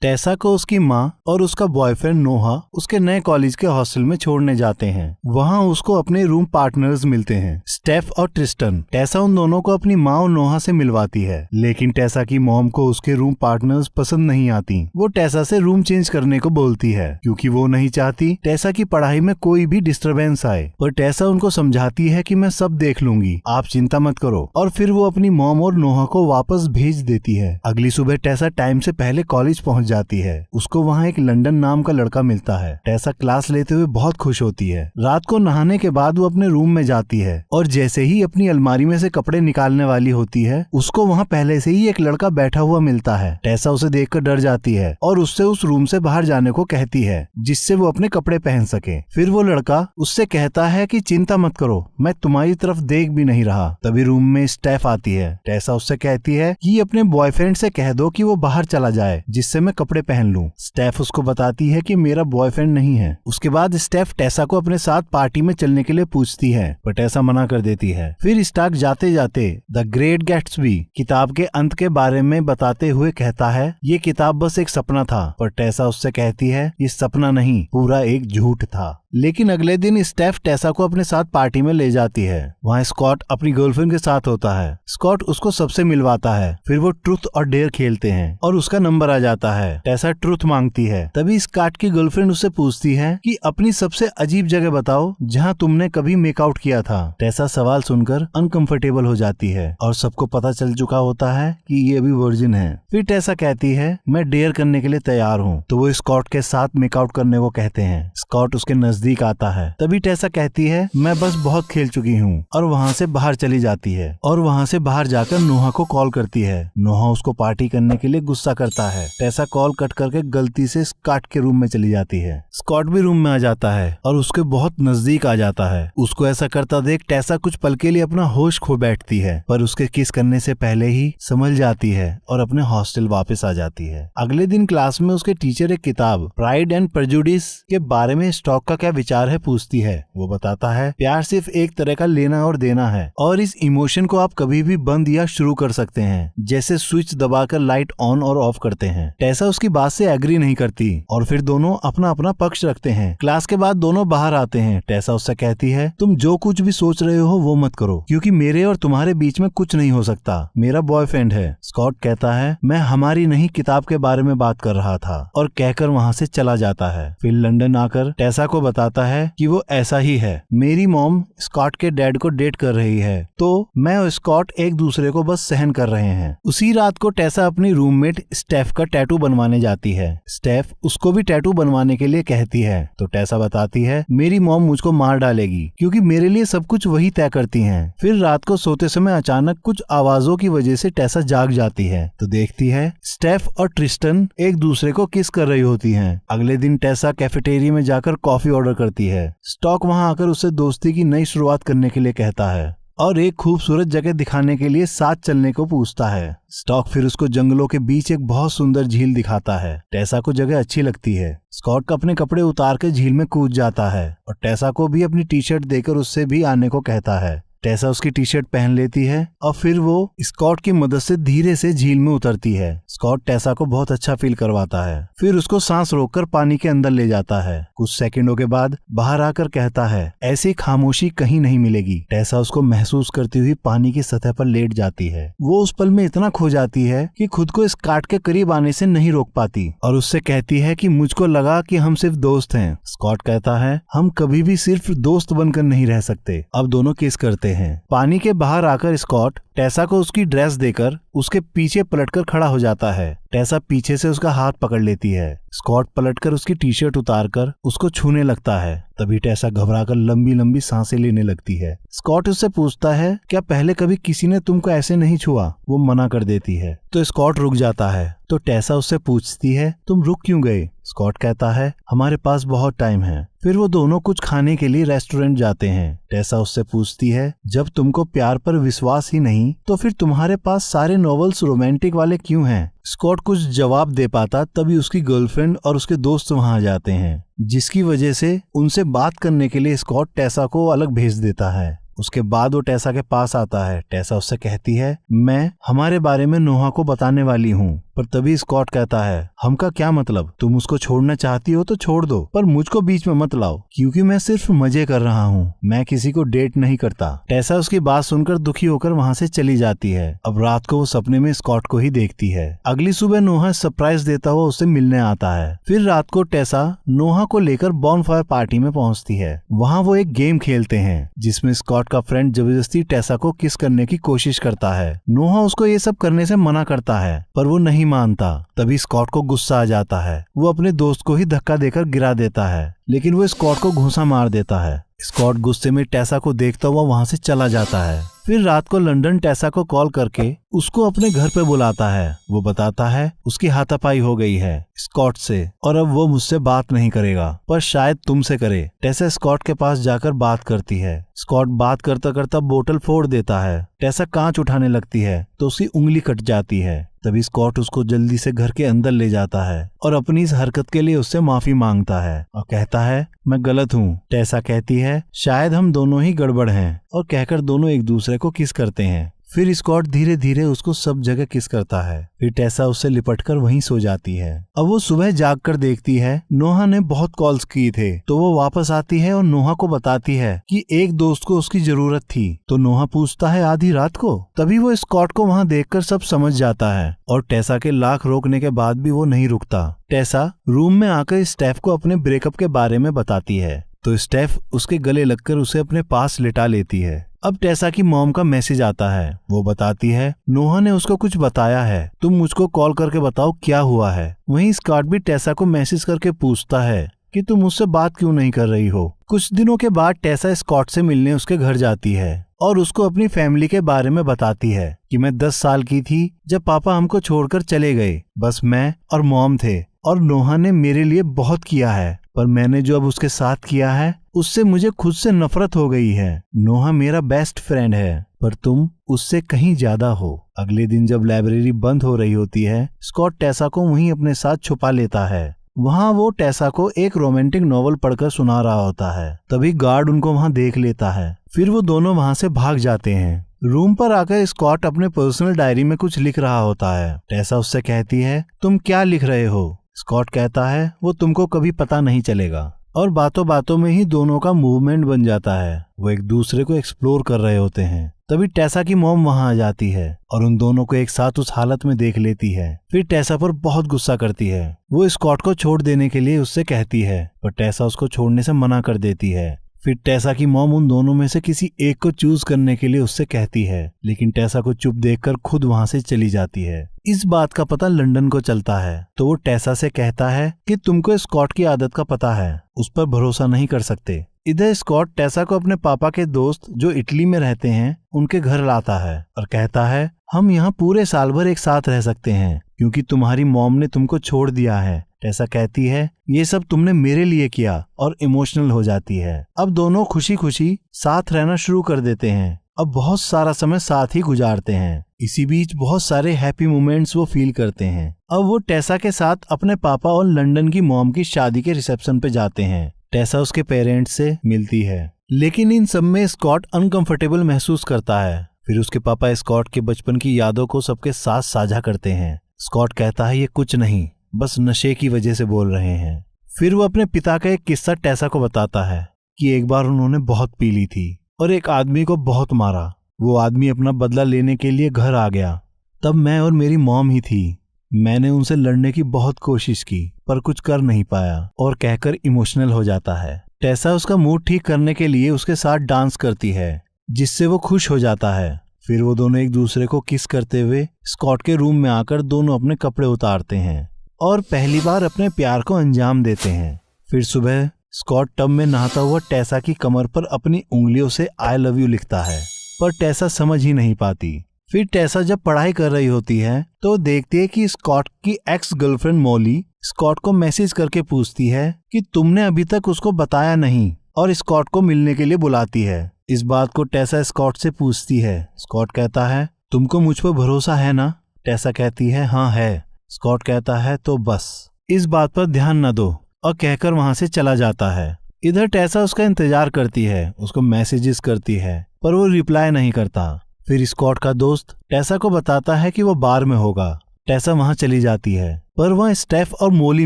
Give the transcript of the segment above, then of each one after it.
टेसा को उसकी माँ और उसका बॉयफ्रेंड नोहा उसके नए कॉलेज के हॉस्टल में छोड़ने जाते हैं। वहाँ उसको अपने रूम पार्टनर्स मिलते हैं, स्टेफ और ट्रिस्टन। टेसा उन दोनों को अपनी माँ और नोहा से मिलवाती है, लेकिन टेसा की मॉम को उसके रूम पार्टनर्स पसंद नहीं आती। वो टेसा से रूम चेंज करने को बोलती है क्योंकि वो नहीं चाहती टेसा की पढ़ाई में कोई भी डिस्टरबेंस आए। पर टेसा उनको समझाती है कि मैं सब देख लूंगी, आप चिंता मत करो। और फिर वो अपनी मॉम और नोहा को वापस भेज देती है। अगली सुबह टेसा टाइम से पहले कॉलेज पहुंच जाती है। उसको वहाँ एक लंदन नाम का लड़का मिलता है। टेसा क्लास लेते हुए बहुत खुश होती है। रात को नहाने के बाद वो अपने रूम में जाती है और जैसे ही अपनी अलमारी में से कपड़े निकालने वाली होती है, उसको वहाँ पहले से ही एक लड़का बैठा हुआ मिलता है। टेसा उसे देखकर डर जाती है और उससे उस रूम से बाहर जाने को कहती है जिससे वो अपने कपड़े पहन सके। फिर वो लड़का उससे कहता है कि चिंता मत करो, मैं तुम्हारी तरफ देख भी नहीं रहा। तभी रूम में स्टेफ आती है। टेसा उससे कहती है कि अपने बॉयफ्रेंड से कह दो कि वो बाहर चला जाए जिससे मैं कपड़े पहन लूं। स्टेफ उसको बताती है कि मेरा बॉयफ्रेंड नहीं है। उसके बाद स्टेफ टेसा को अपने साथ पार्टी में चलने के लिए पूछती है, पर टेसा मना कर देती है। फिर स्टार्क जाते जाते द ग्रेट गैट्सबी किताब के अंत के बारे में बताते हुए कहता है, ये किताब बस एक सपना था। पर टेसा उससे कहती है, ये सपना नहीं, पूरा एक झूठ था। लेकिन अगले दिन स्टेफ टेसा को अपने साथ पार्टी में ले जाती है। वहाँ स्कॉट अपनी गर्लफ्रेंड के साथ होता है। स्कॉट उसको सबसे मिलवाता है। फिर वो ट्रूथ और डेयर खेलते हैं और उसका नंबर आ जाता है। टेसा ट्रूथ मांगती है। तभी स्कॉट की गर्लफ्रेंड उससे पूछती है कि अपनी सबसे अजीब जगह बताओ जहाँ तुमने कभी मेकआउट किया था। टेसा सवाल सुनकर अनकंफर्टेबल हो जाती है और सबको पता चल चुका होता है कि ये अभी वर्जिन है। फिर टेसा कहती है, मैं डेयर करने के लिए तैयार हूँ। तो वो स्कॉट के साथ मेकआउट करने को कहते हैं। स्कॉट उसके नजदीक आता है। तभी टेसा कहती है, मैं बस बहुत खेल चुकी हूँ, और वहाँ से बाहर चली जाती है। और वहाँ से बाहर जाकर नोहा को कॉल करती है। नोहा उसको पार्टी करने के लिए गुस्सा करता है। टेसा कॉल कट करके गलती से स्कॉट के रूम में चली जाती है। स्कॉट भी रूम में आ जाता है और उसके बहुत नजदीक आ जाता है। उसको ऐसा करता देख टेसा कुछ पल के लिए अपना होश खो बैठती है, पर उसके किस करने से पहले ही संभल जाती है और अपने हॉस्टल वापस आ जाती है। अगले दिन क्लास में उसके टीचर एक किताब प्राइड एंड प्रेजुडिस के बारे में स्टॉक का क्या विचार है पूछती है। वो बताता है, प्यार सिर्फ एक तरह का लेना और देना है और इस इमोशन को आप कभी भी बंद या शुरू कर सकते हैं, जैसे स्विच दबाकर लाइट ऑन और ऑफ करते हैं। टेसा उसकी बात से एग्री नहीं करती और फिर दोनों अपना अपना पक्ष रखते हैं। क्लास के बाद दोनों बाहर आते हैं। टेसा उससे कहती है, तुम जो कुछ भी सोच रहे हो वो मत करो, क्योंकि मेरे और तुम्हारे बीच में कुछ नहीं हो सकता। मेरा बॉयफ्रेंड है। स्कॉट कहता है, मैं हमारी नहीं किताब के बारे में बात कर रहा था, और कहकर वहाँ से चला जाता है। फिर लंदन आकर टेसा को बताता है कि वो ऐसा ही है। मेरी मॉम स्कॉट के डैड को डेट कर रही है, तो मैं और स्कॉट एक दूसरे को बस सहन कर रहे हैं। उसी रात को टेसा अपनी रूममेट स्टेफ का टैटू बनवाने जाती है। स्टेफ उसको भी टैटू बनवाने के लिए कहती है, तो टेसा बताती है, मेरी मॉम मुझको मार डालेगी क्योंकि मेरे लिए सब कुछ वही तय करती हैं। फिर रात को सोते समय अचानक कुछ आवाजों की वजह से टेसा जाग जाती है, तो देखती है स्टेफ और ट्रिस्टन एक दूसरे को किस कर रही होती हैं। अगले दिन टेसा कैफेटेरिया में जाकर कॉफी ऑर्डर करती है। स्टॉक वहां आकर उससे दोस्ती की नई शुरुआत करने के लिए कहता है और एक खूबसूरत जगह दिखाने के लिए साथ चलने को पूछता है। स्टॉक फिर उसको जंगलों के बीच एक बहुत सुंदर झील दिखाता है। टेसा को जगह अच्छी लगती है। स्कॉट अपने कपड़े उतार के झील में कूद जाता है और टेसा को भी अपनी टी शर्ट देकर उससे भी आने को कहता है। टेसा उसकी टी शर्ट पहन लेती है और फिर वो स्कॉट की मदद से धीरे से झील में उतरती है। स्कॉट टेसा को बहुत अच्छा फील करवाता है। फिर उसको सांस रोककर पानी के अंदर ले जाता है। कुछ सेकंडों के बाद बाहर आकर कहता है, ऐसी खामोशी कहीं नहीं मिलेगी। टेसा उसको महसूस करती हुई पानी की सतह पर लेट जाती है। वो उस पल में इतना खो जाती है कि खुद को स्कॉट के करीब आने से नहीं रोक पाती और उससे कहती है कि मुझको लगा कि हम सिर्फ दोस्त हैं। स्कॉट कहता है, हम कभी भी सिर्फ दोस्त बनकर नहीं रह सकते। अब दोनों किस करते हैं। पानी के बाहर आकर स्कॉट टेसा को उसकी ड्रेस देकर उसके पीछे पलटकर खड़ा हो जाता है। टेसा पीछे से उसका हाथ पकड़ लेती है। स्कॉट पलटकर उसकी टी शर्ट उतारकर उसको छूने लगता है। तभी टेसा घबराकर लंबी लंबी सांसें लेने लगती है। स्कॉट उससे पूछता है, क्या पहले कभी किसी ने तुमको ऐसे नहीं छुआ? वो मना कर देती है, तो स्कॉट रुक जाता है। तो टेसा उससे पूछती है, तुम रुक क्यों गए? स्कॉट कहता है, हमारे पास बहुत टाइम है। फिर वो दोनों कुछ खाने के लिए रेस्टोरेंट जाते हैं। टेसा उससे पूछती है, जब तुमको प्यार पर विश्वास ही नहीं तो फिर तुम्हारे पास सारे नॉवेल्स रोमांटिक वाले क्यों हैं? स्कॉट कुछ जवाब दे पाता तभी उसकी गर्लफ्रेंड और उसके दोस्त वहां आ जाते हैं, जिसकी वजह से उनसे बात करने के लिए स्कॉट टेसा को अलग भेज देता है। उसके बाद वो टेसा के पास आता है। टेसा उससे कहती है, मैं हमारे बारे में नोहा को बताने वाली हूँ, पर तभी स्कॉट कहता है, हमका क्या मतलब, तुम उसको छोड़ना चाहती हो तो छोड़ दो, पर मुझको बीच में मत लाओ, क्योंकि मैं सिर्फ मजे कर रहा हूँ, मैं किसी को डेट नहीं करता। टेसा उसकी बात सुनकर दुखी होकर वहाँ से चली जाती है। अब रात को वो सपने में स्कॉट को ही देखती है। अगली सुबह नोहा सरप्राइज देता हुआ उससे मिलने आता है। फिर रात को टेसा नोहा को लेकर बॉनफायर पार्टी में पहुंचती है। वहाँ वो एक गेम खेलते हैं जिसमें स्कॉट का फ्रेंड जबरदस्ती टेसा को किस करने की कोशिश करता है। नोहा उसको ये सब करने से मना करता है पर वो नहीं मानता। तभी स्कॉट को गुस्सा आ जाता है। वो अपने दोस्त को ही धक्का देकर गिरा देता है, लेकिन वो स्कॉट को घूंसा मार देता है। स्कॉट गुस्से में टेसा को देखता हुआ वहाँ से चला जाता है। फिर रात को लंदन टेसा को कॉल करके उसको अपने घर पे बुलाता है। वो बताता है उसकी हाथापाई हो गई है स्कॉट से और अब वो मुझसे बात नहीं करेगा, पर शायद तुमसे करे। टेसा स्कॉट के पास जाकर बात करती है। स्कॉट बात करता करता बोतल फोड़ देता है। टेसा कांच उठाने लगती है तो उसकी उंगली कट जाती है। तभी स्कॉट उसको जल्दी से घर के अंदर ले जाता है और अपनी इस हरकत के लिए उससे माफी मांगता है और कहता है, मैं गलत हूँ। टेसा कहती है, शायद हम दोनों ही गड़बड़ हैं, और कहकर दोनों एक दूसरे को किस करते हैं। फिर स्कॉट धीरे धीरे उसको सब जगह किस करता है। फिर टेसा उससे लिपटकर वहीं सो जाती है। अब वो सुबह जागकर देखती है नोहा ने बहुत कॉल्स किए थे, तो वो वापस आती है और नोहा को बताती है कि एक दोस्त को उसकी जरूरत थी। तो नोहा पूछता है आधी रात को। तभी वो स्कॉट को वहाँ देखकर सब समझ जाता है और टेसा के लाख रोकने के बाद भी वो नहीं रुकता। टेसा रूम में आकर स्टेफ को अपने ब्रेकअप के बारे में बताती है तो स्टेफ उसके गले लगकर उसे अपने पास लिटा लेती है। अब टेसा की मॉम का मैसेज आता है। वो बताती है नोहा ने उसको कुछ बताया है, तुम मुझको कॉल करके बताओ क्या हुआ है। वहीं स्कॉट भी टेसा को मैसेज करके पूछता है कि तुम मुझसे बात क्यों नहीं कर रही हो। कुछ दिनों के बाद टेसा स्कॉट से मिलने उसके घर जाती है और उसको अपनी फैमिली के बारे में बताती है कि मैं 10 साल की थी जब पापा हमको छोड़कर चले गए। बस मैं और मॉम थे और नोहा ने मेरे लिए बहुत किया है, पर मैंने जो अब उसके साथ किया है उससे मुझे खुद से नफरत हो गई है। नोहा मेरा बेस्ट फ्रेंड है, पर तुम उससे कहीं ज्यादा हो। अगले दिन जब लाइब्रेरी बंद हो रही होती है, स्कॉट टेसा को वहीं अपने साथ छुपा लेता है। वहाँ वो टेसा को एक रोमांटिक नॉवल पढ़कर सुना रहा होता है। तभी गार्ड उनको वहाँ देख लेता है। फिर वो दोनों वहाँ से भाग जाते हैं। रूम पर आकर स्कॉट अपने पर्सनल डायरी में कुछ लिख रहा होता है। टेसा उससे कहती है, तुम क्या लिख रहे हो? स्कॉट कहता है, वो तुमको कभी पता नहीं चलेगा। और बातों बातों में ही दोनों का मूवमेंट बन जाता है। वो एक दूसरे को एक्सप्लोर कर रहे होते हैं। तभी टेसा की मॉम वहां आ जाती है और उन दोनों को एक साथ उस हालत में देख लेती है। फिर टेसा पर बहुत गुस्सा करती है। वो स्कॉट को छोड़ देने के लिए उससे कहती है, पर टेसा उसको छोड़ने से मना कर देती है। फिर टेसा की मॉम उन दोनों में से किसी एक को चूज करने के लिए उससे कहती है, लेकिन टेसा को चुप देखकर खुद वहां से चली जाती है। इस बात का पता लंदन को चलता है तो वो टेसा से कहता है कि तुमको स्कॉट की आदत का पता है, उस पर भरोसा नहीं कर सकते। इधर स्कॉट टेसा को अपने पापा के दोस्त जो इटली में रहते हैं उनके घर लाता है और कहता है, हम यहाँ पूरे साल भर एक साथ रह सकते हैं क्योंकि तुम्हारी मॉम ने तुमको छोड़ दिया है। टेसा कहती है, ये सब तुमने मेरे लिए किया, और इमोशनल हो जाती है। अब दोनों खुशी खुशी साथ रहना शुरू कर देते हैं। अब बहुत सारा समय साथ ही गुजारते हैं। इसी बीच बहुत सारे हैप्पी मोमेंट्स वो फील करते हैं। अब वो टेसा के साथ अपने पापा और लंदन की मॉम की शादी के रिसेप्शन पे जाते हैं। टेसा उसके पेरेंट्स से मिलती है, लेकिन इन सब में स्कॉट अनकंफर्टेबल महसूस करता है। फिर उसके पापा स्कॉट के बचपन की यादों को सबके साथ साझा करते हैं। स्कॉट कहता है, ये कुछ नहीं, बस नशे की वजह से बोल रहे हैं। फिर वो अपने पिता का एक किस्सा टेसा को बताता है कि एक बार उन्होंने बहुत पी ली थी और एक आदमी को बहुत मारा। वो आदमी अपना बदला लेने के लिए घर आ गया। तब मैं और मेरी मॉम ही थी। मैंने उनसे लड़ने की बहुत कोशिश की पर कुछ कर नहीं पाया, और कहकर इमोशनल हो जाता है। टेसा उसका मूड ठीक करने के लिए उसके साथ डांस करती है, जिससे वो खुश हो जाता है। फिर वो दोनों एक दूसरे को किस करते हुए स्कॉट के रूम में आकर दोनों अपने कपड़े उतारते हैं और पहली बार अपने प्यार को अंजाम देते हैं। फिर सुबह स्कॉट टब में नहाता हुआ टेसा की कमर पर अपनी उंगलियों से आई लव यू लिखता है, पर टेसा समझ ही नहीं पाती। फिर टेसा जब पढ़ाई कर रही होती है तो देखती है कि स्कॉट की एक्स गर्लफ्रेंड मॉली स्कॉट को मैसेज करके पूछती है कि तुमने अभी तक उसको बताया नहीं, और स्कॉट को मिलने के लिए बुलाती है। इस बात को टेसा स्कॉट से पूछती है। स्कॉट कहता है, तुमको मुझ पर भरोसा है ना? टेसा कहती है, हाँ है। स्कॉट कहता है, तो बस इस बात पर ध्यान न दो, और कहकर वहां से चला जाता है। इधर टेसा उसका इंतजार करती है, उसको मैसेजेस करती है, पर वो रिप्लाई नहीं करता। फिर स्कॉट का दोस्त टेसा को बताता है कि वो बार में होगा। टेसा वहाँ चली जाती है, पर वहाँ स्टेफ और मोली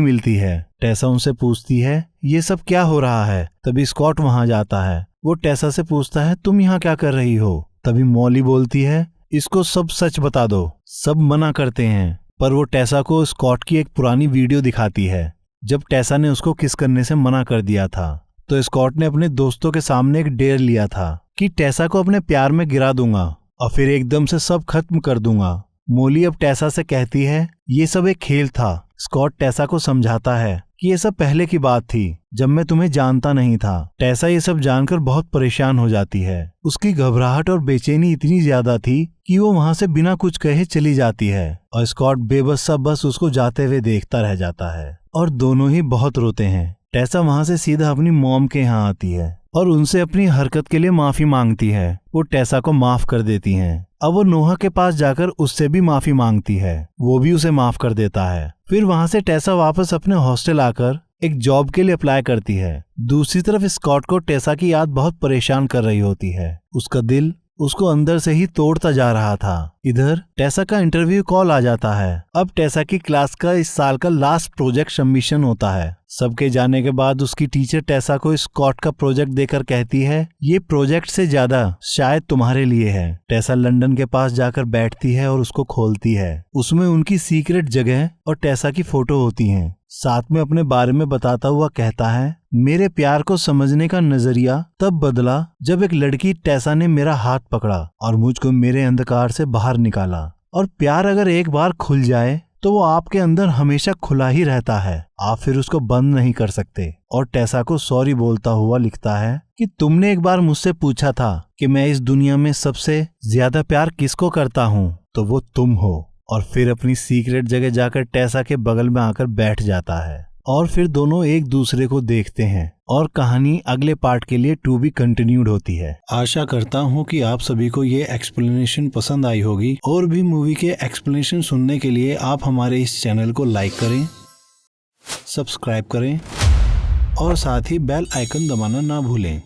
मिलती है। टेसा उनसे पूछती है ये सब क्या हो रहा है। तभी स्कॉट वहाँ जाता है। वो टेसा से पूछता है तुम यहाँ क्या कर रही हो। तभी मोली बोलती है इसको सब सच बता दो। सब मना करते हैं, पर वो टेसा को स्कॉट की एक पुरानी वीडियो दिखाती है जब टेसा ने उसको किस करने से मना कर दिया था। तो स्कॉट ने अपने दोस्तों के सामने एक डेयर लिया था कि टेसा को अपने प्यार में गिरा दूंगा और फिर एकदम से सब खत्म कर दूंगा। मोली अब टेसा से कहती है ये सब एक खेल था। स्कॉट टेसा को समझाता है कि ये सब पहले की बात थी जब मैं तुम्हें जानता नहीं था। टेसा ये सब जानकर बहुत परेशान हो जाती है। उसकी घबराहट और बेचैनी इतनी ज्यादा थी कि वो वहाँ से बिना कुछ कहे चली जाती है और स्कॉट बेबस सा बस उसको जाते हुए देखता रह जाता है और दोनों ही बहुत रोते हैं। टेसा वहाँ से सीधा अपनी मॉम के यहाँ आती है और उनसे अपनी हरकत के लिए माफी मांगती है। वो टेसा को माफ कर देती हैं। अब वो नोहा के पास जाकर उससे भी माफी मांगती है। वो भी उसे माफ कर देता है। फिर वहाँ से टेसा वापस अपने हॉस्टल आकर एक जॉब के लिए अप्लाई करती है। दूसरी तरफ स्कॉट को टेसा की याद बहुत परेशान कर रही होती है। उसका दिल उसको अंदर से ही तोड़ता जा रहा था। इधर टेसा का इंटरव्यू कॉल आ जाता है। अब टेसा की क्लास का इस साल का लास्ट प्रोजेक्ट सबमिशन होता है। सबके जाने के बाद उसकी टीचर टेसा को स्कॉट का प्रोजेक्ट देकर कहती है ये प्रोजेक्ट से ज्यादा शायद तुम्हारे लिए है। टेसा लंदन के पास जाकर बैठती है और उसको खोलती है। उसमें उनकी सीक्रेट जगह और टेसा की फोटो होती है। साथ में अपने बारे में बताता हुआ कहता है मेरे प्यार को समझने का नजरिया तब बदला जब एक लड़की टेसा ने मेरा हाथ पकड़ा और मुझको मेरे अंधकार से बाहर निकाला। और प्यार अगर एक बार खुल जाए तो वो आपके अंदर हमेशा खुला ही रहता है। आप फिर उसको बंद नहीं कर सकते। और टेसा को सॉरी बोलता हुआ लिखता है कि तुमने एक बार मुझसे पूछा था कि मैं इस दुनिया में सबसे ज्यादा प्यार किसको करता हूँ, तो वो तुम हो। और फिर अपनी सीक्रेट जगह जाकर टेसा के बगल में आकर बैठ जाता है और फिर दोनों एक दूसरे को देखते हैं। और कहानी अगले पार्ट के लिए टू बी कंटिन्यूड होती है। आशा करता हूँ कि आप सभी को ये एक्सप्लेनेशन पसंद आई होगी। और भी मूवी के एक्सप्लेनेशन सुनने के लिए आप हमारे इस चैनल को लाइक करें, सब्सक्राइब करें और साथ ही बेल आइकन दबाना ना भूलें।